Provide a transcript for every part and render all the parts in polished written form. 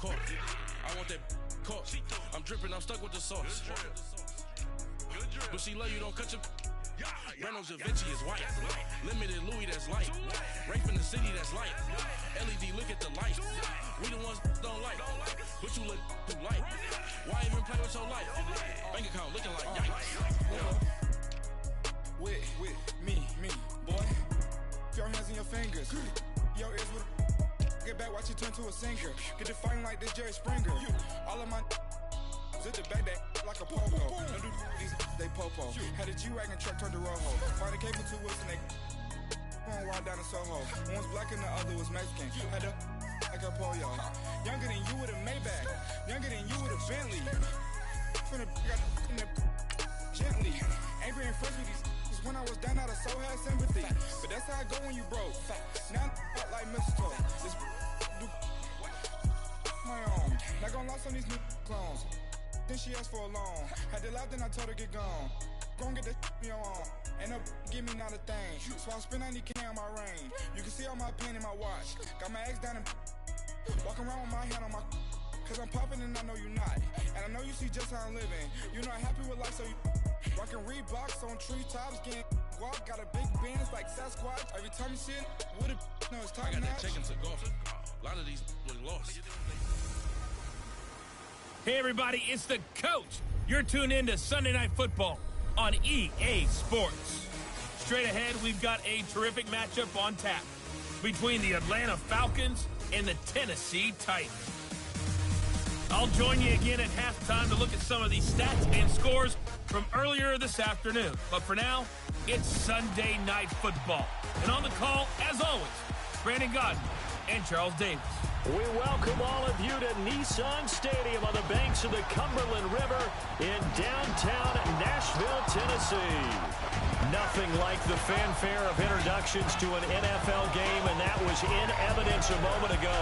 court. I want that court. I'm dripping, I'm stuck with the sauce. But she love you, don't cut your... Breno Javinci is white. Limited Louis, that's light. Rape in the city, that's light. LED, look at the light. We the ones don't like. But you look too light. Why even play with your life? Bank account looking like yikes. With me, boy. Your hands in your fingers. Your ears with get back, watch you turn to a singer. Get to fighting like this Jerry Springer. All of my zip the back that like a pogo. Don't do these they popo. Had a G-Wagon truck turned to Rojo. Find a cable to Wilson, they going wild down in Soho. One was black and the other was Mexican. Had a like a polio. Younger than you with a Maybach. Younger than you with a Bentley. From the gently. Ain't been friends with these when I was down out of so had sympathy. But that's how I go when you broke. Now I'm like mistletoe. This my own. Not gonna lost on these new clones. Then she asked for a loan. Had to laugh, then I told her get gone. Gon' get that me on. Ain't no give me not a thing. So I spend 90K on my range. You can see all my pain in my watch. Got my ex down and walking around with my hand on my. Cause I'm popping and I know you not. And I know you see just how I'm living. You're not happy with life, so you rockin' Reeboks on treetops, getting guap. Got a big band, it's like Sasquatch. Every time you see it, with a no, it's top I got notch. that chicken to golf. A lot of these was lost. Hey everybody, it's the coach. You're tuned in to Sunday Night Football on EA Sports. Straight ahead, we've got a terrific matchup on tap between the Atlanta Falcons and the Tennessee Titans. I'll join you again at halftime to look at some of these stats and scores from earlier this afternoon. But for now, it's Sunday Night Football. And on the call, as always, Brandon Godden and Charles Davis. We welcome all of you to Nissan Stadium on the banks of the Cumberland River in downtown Nashville, Tennessee. Nothing like the fanfare of introductions to an NFL game, and that was in evidence a moment ago.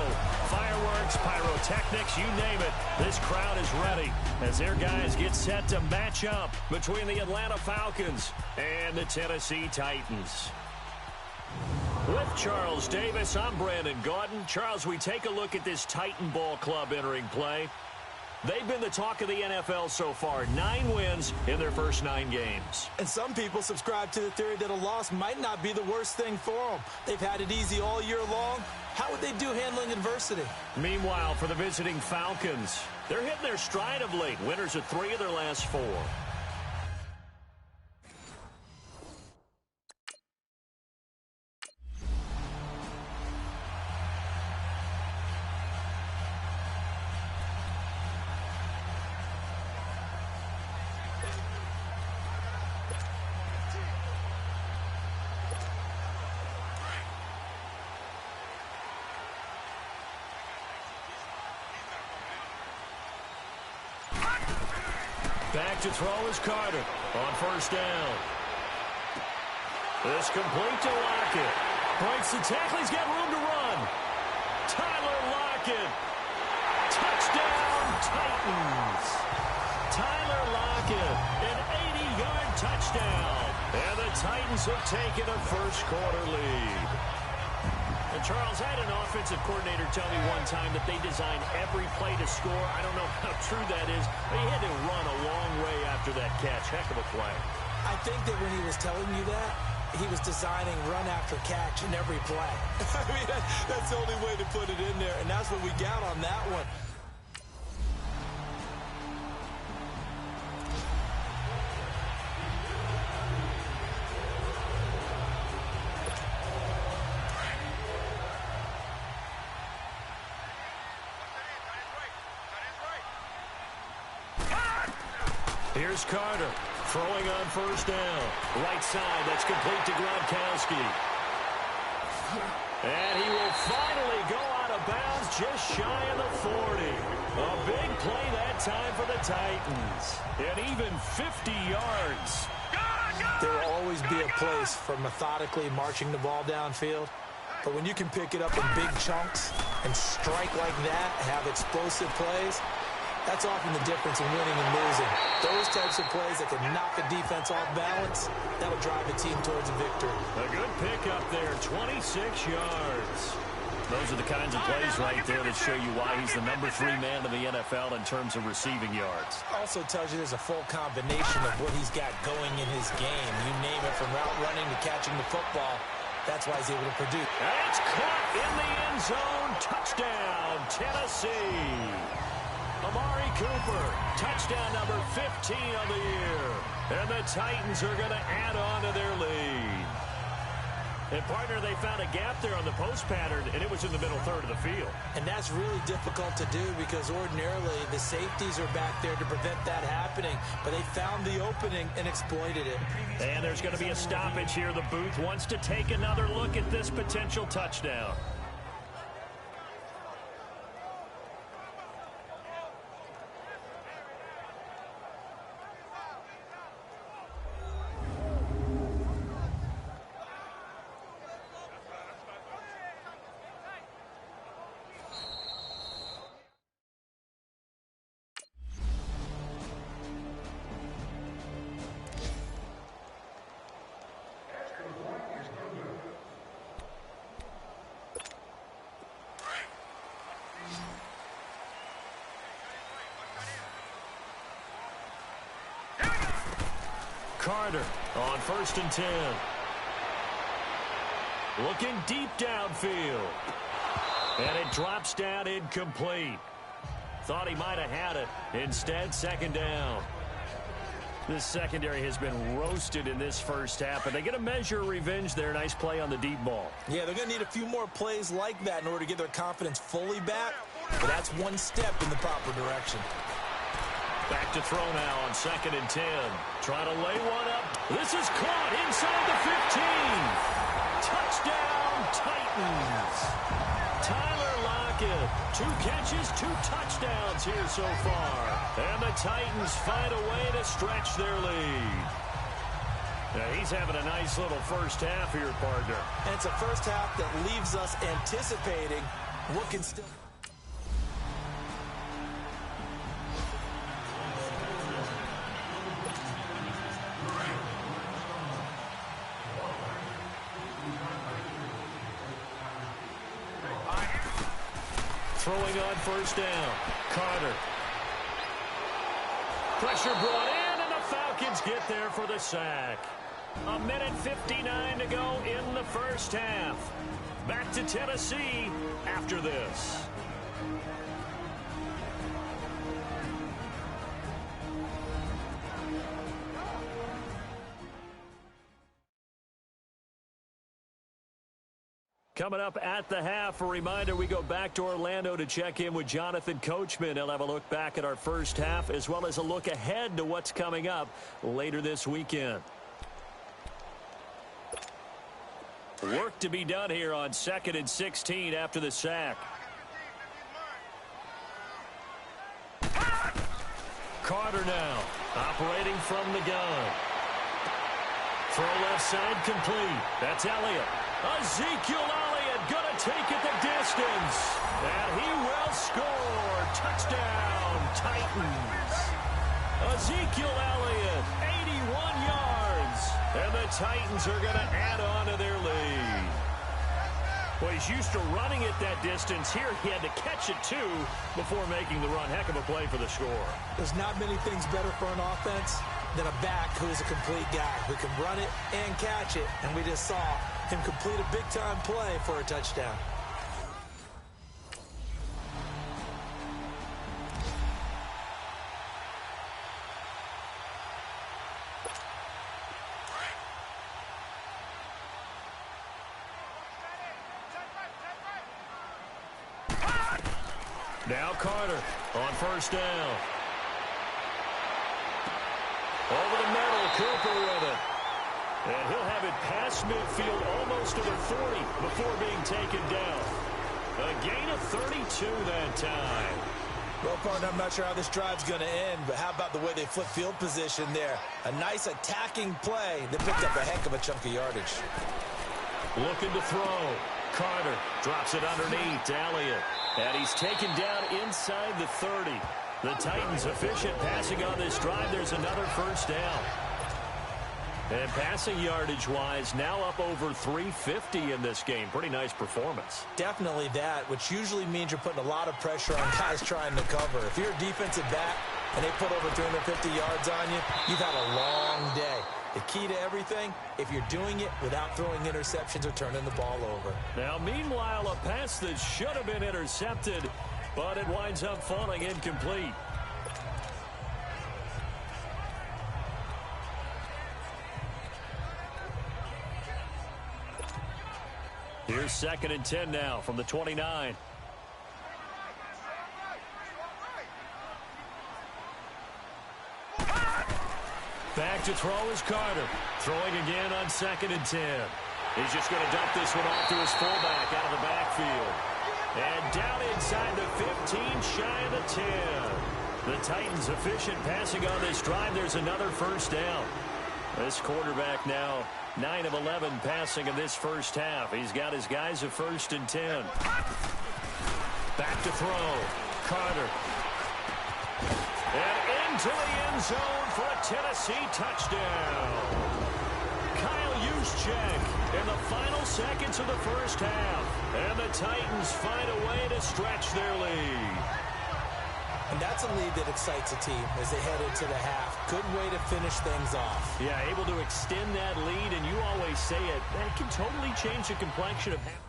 Fireworks, pyrotechnics, you name it. This crowd is ready as their guys get set to match up between the Atlanta Falcons and the Tennessee Titans. With Charles Davis, I'm Brandon Gaudin. Charles, we take a look at this Titan Ball Club entering play. They've been the talk of the NFL so far. 9 wins in their first 9 games. And some people subscribe to the theory that a loss might not be the worst thing for them. They've had it easy all year long. How would they do handling adversity? Meanwhile, for the visiting Falcons, they're hitting their stride of late. Winners of 3 of their last 4. Back to throw is Carter on first down. This complete to Lockett. Breaks the tackle. He's got room to run. Tyler Lockett. Touchdown, Titans. Tyler Lockett, an 80-yard touchdown. And the Titans have taken a first-quarter lead. And Charles, I had an offensive coordinator tell me one time that they design every play to score. I don't know how true that is, but he had to run a long way after that catch. Heck of a play. I think that when he was telling you that, he was designing run after catch in every play. I mean, that's the only way to put it in there, and that's what we got on that one. Here's Carter, throwing on first down. Right side, that's complete to Gronkowski. And he will finally go out of bounds just shy of the 40. A big play that time for the Titans. And even 50 yards. There will always be a place for methodically marching the ball downfield. But when you can pick it up in big chunks and strike like that, have explosive plays, that's often the difference in winning and losing. Those types of plays that can knock a defense off balance, that'll drive a team towards a victory. A good pickup there, 26 yards. Those are the kinds of plays right there that show you why he's the number 3 man in the NFL in terms of receiving yards. Also tells you there's a full combination of what he's got going in his game. You name it, from route running to catching the football. That's why he's able to produce. And it's caught in the end zone. Touchdown, Tennessee. Amari Cooper, touchdown number 15 on the year. And the Titans are going to add on to their lead. And, partner, they found a gap there on the post pattern, and it was in the middle third of the field. And that's really difficult to do because ordinarily the safeties are back there to prevent that happening. But they found the opening and exploited it. And there's going to be a stoppage here. The booth wants to take another look at this potential touchdown. Carter on 1st and 10. Looking deep downfield. And it drops down incomplete. Thought he might have had it. Instead, 2nd down. This secondary has been roasted in this first half, but they get a measure of revenge there. Nice play on the deep ball. Yeah, they're going to need a few more plays like that in order to get their confidence fully back. But that's one step in the proper direction. Back to throw now on 2nd and 10. Trying to lay one up. This is caught inside the 15. Touchdown, Titans. Tyler Lockett. 2 catches, 2 touchdowns here so far. And the Titans find a way to stretch their lead. Now, he's having a nice little first half here, partner. And it's a first half that leaves us anticipating what can still... Throwing on 1st down. Carter. Pressure brought in, and the Falcons get there for the sack. 1:59 to go in the first half. Back to Tennessee after this. Coming up at the half, a reminder, we go back to Orlando to check in with Jonathan Coachman. He'll have a look back at our first half as well as a look ahead to what's coming up later this weekend. Work to be done here on 2nd and 16 after the sack. Carter now operating from the gun. Throw left side complete. That's Elliott. Ezekiel Elliott going to take it the distance. And he will score. Touchdown, Titans. Ezekiel Elliott, 81 yards. And the Titans are going to add on to their lead. Well, he's used to running it that distance. Here he had to catch it, too, before making the run. Heck of a play for the score. There's not many things better for an offense than a back who's a complete guy who can run it and catch it. And we just saw him complete a big-time play for a touchdown. Now Carter on 1st down. Over the middle, Cooper with it. And he'll have it past midfield almost to the 40 before being taken down. A gain of 32 that time. Well, partner, I'm not sure how this drive's going to end, but how about the way they flip field position there? A nice attacking play that picked up a heck of a chunk of yardage. Looking to throw. Carter drops it underneath to Elliott. And he's taken down inside the 30. The Titans efficient passing on this drive. There's another 1st down. And passing yardage-wise, now up over 350 in this game. Pretty nice performance. Definitely that, which usually means you're putting a lot of pressure on guys trying to cover. If you're a defensive back and they put over 350 yards on you, you've had a long day. The key to everything, if you're doing it without throwing interceptions or turning the ball over. Now, meanwhile, a pass that should have been intercepted, but it winds up falling incomplete. Here's 2nd and 10 now from the 29. Back to throw is Carter. Throwing again on 2nd and 10. He's just going to dump this one off to his fullback out of the backfield. And down inside the 15, shy of the 10. The Titans efficient passing on this drive. There's another first down. This quarterback now 9 of 11 passing in this first half. He's got his guys at 1st and 10. Back to throw. Carter. And into the end zone for a Tennessee touchdown. Kyle Juszczyk in the final seconds of the first half. And the Titans find a way to stretch their lead. And that's a lead that excites a team as they head into the half. Good way to finish things off. Yeah, able to extend that lead, and you always say it, that can totally change the complexion of half.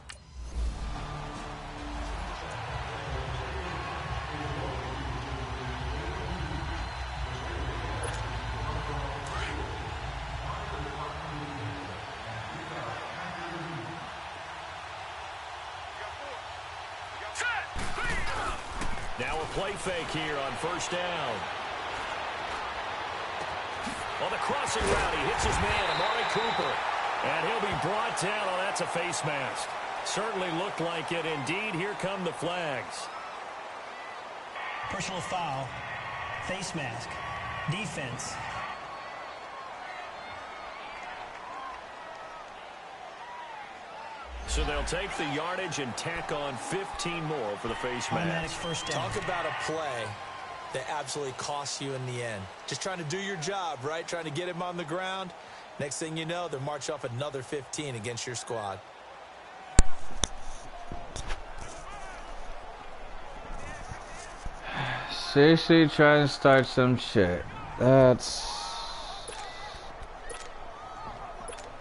Now a play fake here on 1st down. On the crossing route, he hits his man, Amari Cooper. And he'll be brought down. Oh, that's a face mask. Certainly looked like it. Indeed, here come the flags. Personal foul, face mask, defense. So they'll take the yardage and tack on 15 more for the face mask. First down. Talk about a play that absolutely costs you in the end. Just trying to do your job, right? Trying to get him on the ground. Next thing you know, they're march off another 15 against your squad. Seriously, trying to start some shit.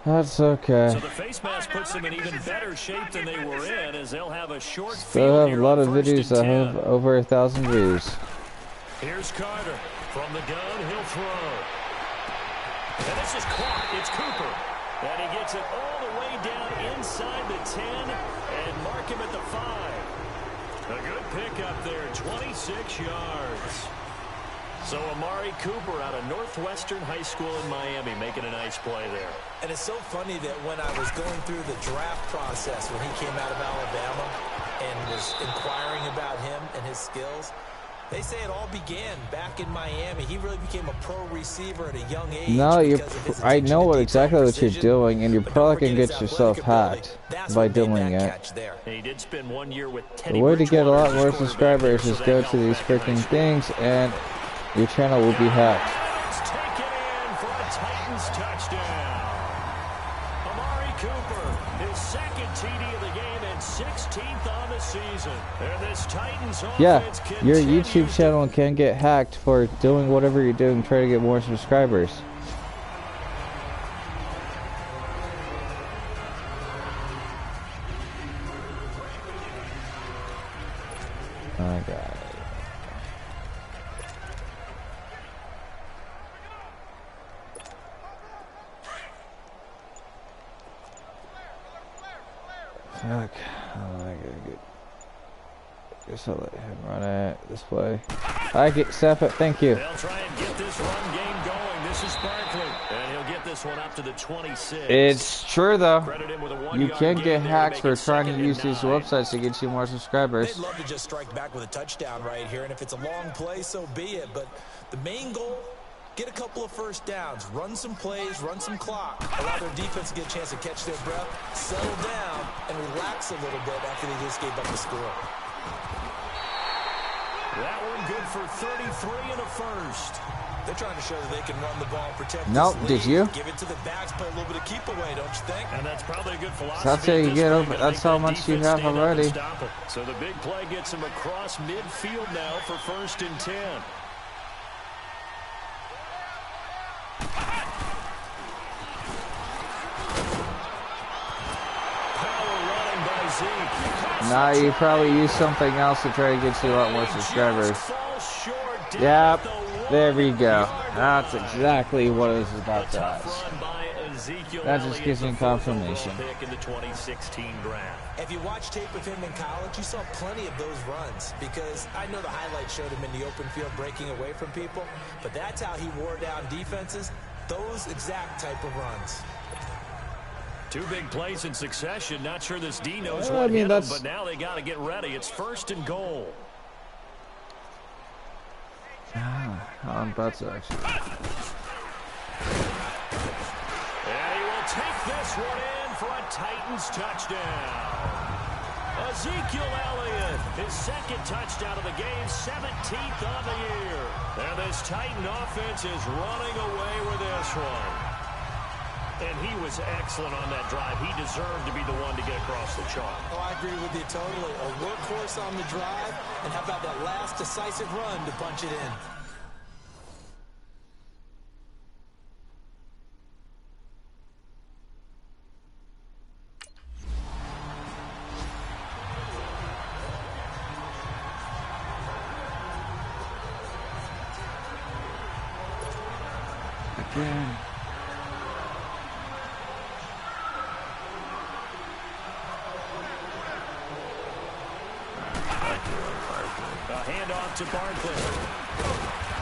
That's okay. So the face mask puts them in even better shape than they were in, as they'll have a short Still have a lot of videos that have over 1,000 views. Here's Carter from the gun. He'll throw. And this is caught. It's Cooper. And he gets it all the way down inside the 10 and mark him at the 5. A good pickup there, 26 yards. So Amari Cooper out of Northwestern High School in Miami making a nice play there. And it's so funny that when I was going through the draft process when he came out of Alabama and was inquiring about him and his skills, they say it all began back in Miami. He really became a pro receiver at a young age. No, I know exactly what you're doing, and you're probably going to get yourself hacked by doing it. He did spend 1 year with Teddy. The way to get a lot more subscribers is go to these freaking things, and your channel will be hacked. It's taken in for a Titans touchdown. Amari Cooper, his second TD of the game and 16th on the season. And this Titans offense your YouTube channel can get hacked for doing whatever you're doing, trying to get more subscribers. My God. Fuck. I guess I'll let him run it this play. I get Sappet, thank you. They'll try and get this run game going. This is Barkley. And he'll get this one up to the 26. It's true though. You You can get hacked for trying to use these websites to get you more subscribers. They'd love to just strike back with a touchdown right here, and if it's a long play, so be it. But the main goal, get a couple of first downs, run some plays, run some clock, allow their defense to get a chance to catch their breath, settle down, and relax a little bit after they just gave up the score. That one good for 33 and a first. They're trying to show that they can run the ball, protect Nope, this lead. did you? Give it to the backs, play a little bit of keep away, don't you think? And that's probably a good philosophy. That's how you get over. That's how much you have already. So the big play gets him across midfield now for 1st and 10. Now you probably use something else to try to get you a lot more subscribers. Yep, there we go. That's exactly what it was about to us. That just gives me confirmation. If you watch tape of him in college, you saw plenty of those runs, because I know the highlights showed him in the open field breaking away from people, but that's how he wore down defenses, those exact type of runs. 2 big plays in succession. Not sure this D knows what hit him, but now they got to get ready. It's 1st and goal. That's actually. And he will take this one in for a Titans touchdown. Ezekiel Elliott, his 2nd touchdown of the game, 17th on the year. And this Titan offense is running away with this one. And he was excellent on that drive. He deserved to be the one to get across the chalk. Oh, I agree with you totally. A workhorse on the drive, and how about that last decisive run to punch it in? Again. Handoff to Barkley.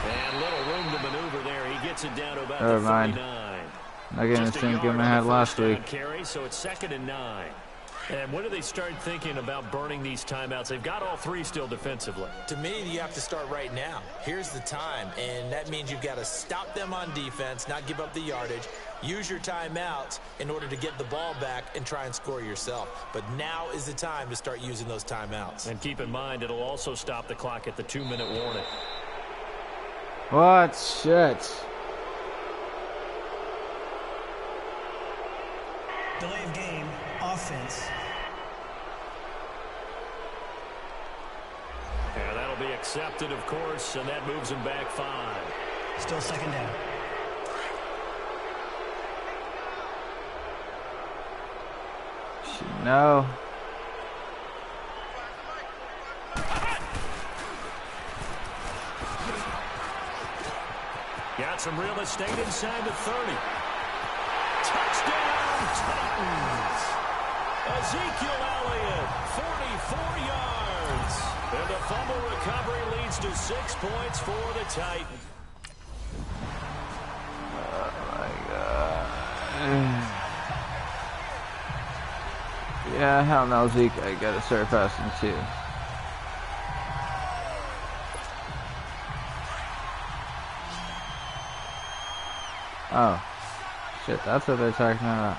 And little room to maneuver there. He gets it down to about Never the mind. 39. Not getting the same game I had last week. Carry, so it's 2nd and 9. And when do they start thinking about burning these timeouts? They've got all 3 still defensively. To me, you have to start right now. Here's the time, and that means you've got to stop them on defense, not give up the yardage, use your timeouts in order to get the ball back and try and score yourself. But now is the time to start using those timeouts. And keep in mind, it'll also stop the clock at the 2-minute warning. What? Shit. Delay of game, offense. Yeah, that'll be accepted, of course, and that moves him back 5. Still 2nd down. No. Got some real estate inside the 30. Touchdown, Titans. Ezekiel Elliott, 44 yards. And the fumble recovery leads to 6 points for the Titans. Oh, my God. Yeah, hell no, Zeke. I gotta start passing too. Oh. Shit, that's what they're talking about.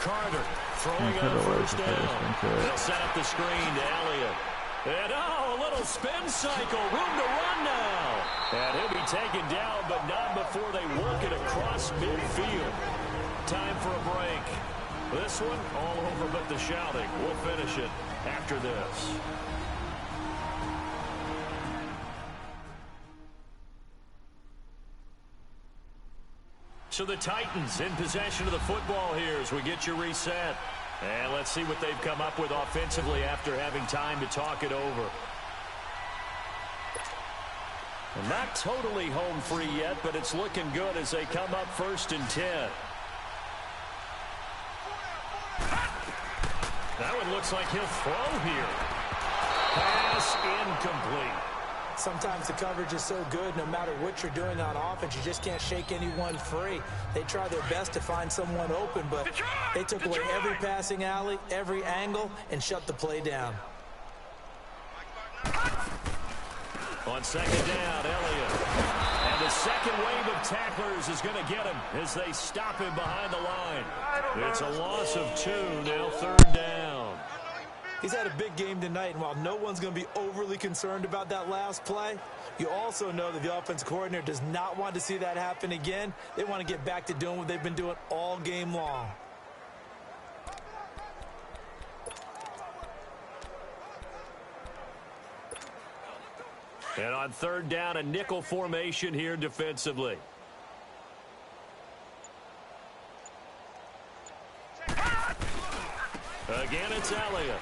Carter throwing on 1st down. They'll set up the screen to Elliott. And a little spin cycle. Room to run now. And he'll be taken down, but not before they work it across midfield. Time for a break. This one, all over but the shouting. We'll finish it after this. So the Titans in possession of the football here as we get you reset. And let's see what they've come up with offensively after having time to talk it over. And not totally home free yet, but it's looking good as they come up 1st and 10. That one looks like he'll throw here. Pass incomplete. Sometimes the coverage is so good, no matter what you're doing on offense, you just can't shake anyone free. They try their best to find someone open, but they took away every passing alley, every angle, and shut the play down. On 2nd down, Elliott. And the second wave of tacklers is going to get him as they stop him behind the line. It's a loss of 2, now 3rd down. He's had a big game tonight, and while no one's going to be overly concerned about that last play, you also know that the offensive coordinator does not want to see that happen again. They want to get back to doing what they've been doing all game long. And on third down, a nickel formation here defensively. Again, it's Elliott.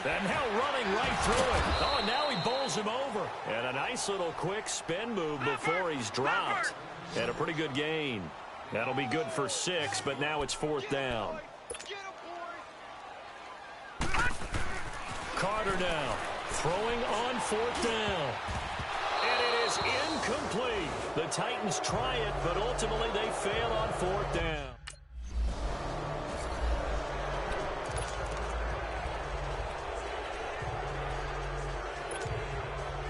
And now running right through it. Oh, now he bowls him over. And a nice little quick spin move before he's dropped. And a pretty good gain. That'll be good for 6, but now it's 4th down. Carter now throwing on 4th down. And it is incomplete. The Titans try it, but ultimately they fail on 4th down.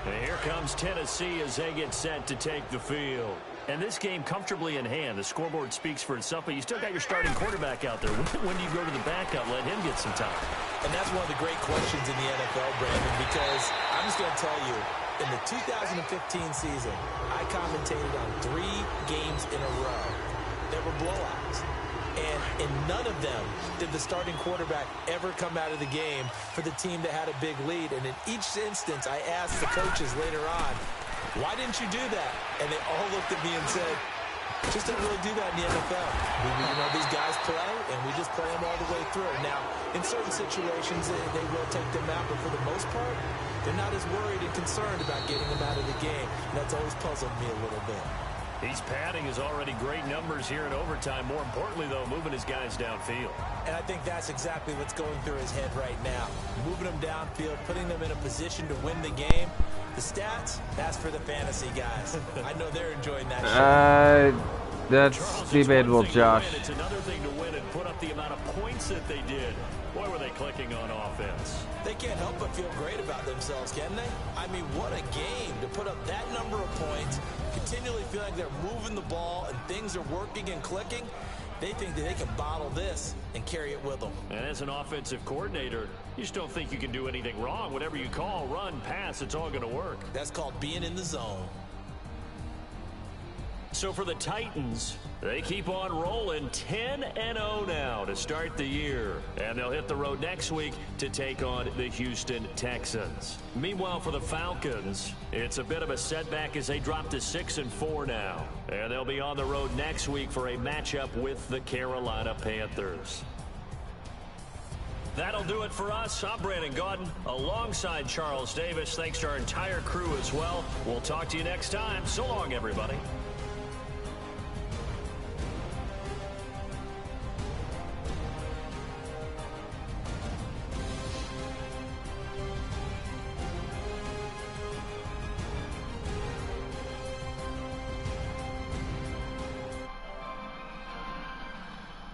And here comes Tennessee as they get set to take the field. And this game comfortably in hand. The scoreboard speaks for itself, but you still got your starting quarterback out there. When do you go to the backup, let him get some time? And that's one of the great questions in the NFL, Brandon, because I'm just going to tell you, in the 2015 season, I commentated on 3 games in a row that were blowouts. And in none of them did the starting quarterback ever come out of the game for the team that had a big lead. And in each instance, I asked the coaches later on, why didn't you do that? And they all looked at me and said, just don't really do that in the NFL. These guys play, and we just play them all the way through. Now, in certain situations, they will take them out, but for the most part, they're not as worried and concerned about getting them out of the game. And that's always puzzled me a little bit. He's padding his already great numbers here in overtime. More importantly, though, moving his guys downfield. And I think that's exactly what's going through his head right now. Moving them downfield, putting them in a position to win the game. The stats, that's for the fantasy guys. I know they're enjoying that shit. That's debatable, Josh. It's another thing to win and put up the amount of points that they did. Boy, were they clicking on offense. They can't help but feel great about themselves, can they? I mean, what a game to put up that number of points, continually feel like they're moving the ball and things are working and clicking. They think that they can bottle this and carry it with them. And as an offensive coordinator, you just don't think you can do anything wrong. Whatever you call, run, pass, it's all going to work. That's called being in the zone. So for the Titans, they keep on rolling 10-0 now to start the year. And they'll hit the road next week to take on the Houston Texans. Meanwhile, for the Falcons, it's a bit of a setback as they drop to 6-4 now. And they'll be on the road next week for a matchup with the Carolina Panthers. That'll do it for us. I'm Brandon Gaudin alongside Charles Davis. Thanks to our entire crew as well. We'll talk to you next time. So long, everybody.